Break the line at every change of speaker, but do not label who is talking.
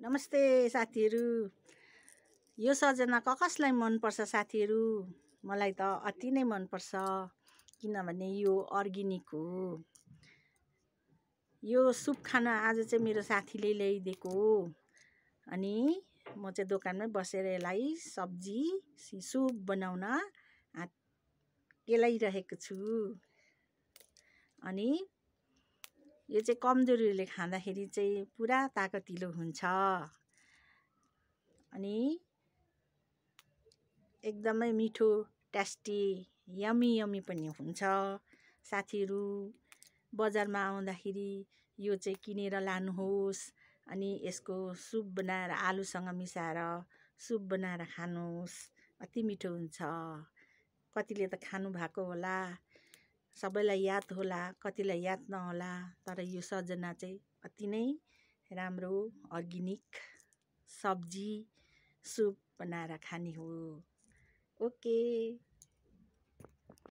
नमस्ते साथीहरू। यो सजना कसलाई मनपर्छ साथीहरू? मलाई त अति नै मनपर्छ, किनभने यो अर्ग्यानिक हो। यो सुप खाना आज चाहिँ मेरो साथीले ल्याइदिएको हो। अनि म चाहिँ दोकानमै बसेर यसलाई सब्जी सुप बनाउन केलाइरहेको छु। अनि यो चाहिँ कमजोरीले खाँदाखेरि चाहिँ पुरा ताकतिलो हुन्छ। अनि एकदमै मिठो, टेस्टी, यमी पनि हुन्छ। साथीहरू बजारमा आउँदाखेरि यो चाहिँ किनेर लानुहोस्। अनि यसको सुप बनाएर आलुसँग मिसाएर सुप बनाएर खानुहोस्। अति मिठो हुन्छ। कतिले त खानु भएको होला, सबैलाई याद होला, कतिलाई याद नहोला, तर यो सजना चाहिँ अति नै राम्रो अर्ग्यानिक सब्जी सुप बनाएर खाने हो। ओके।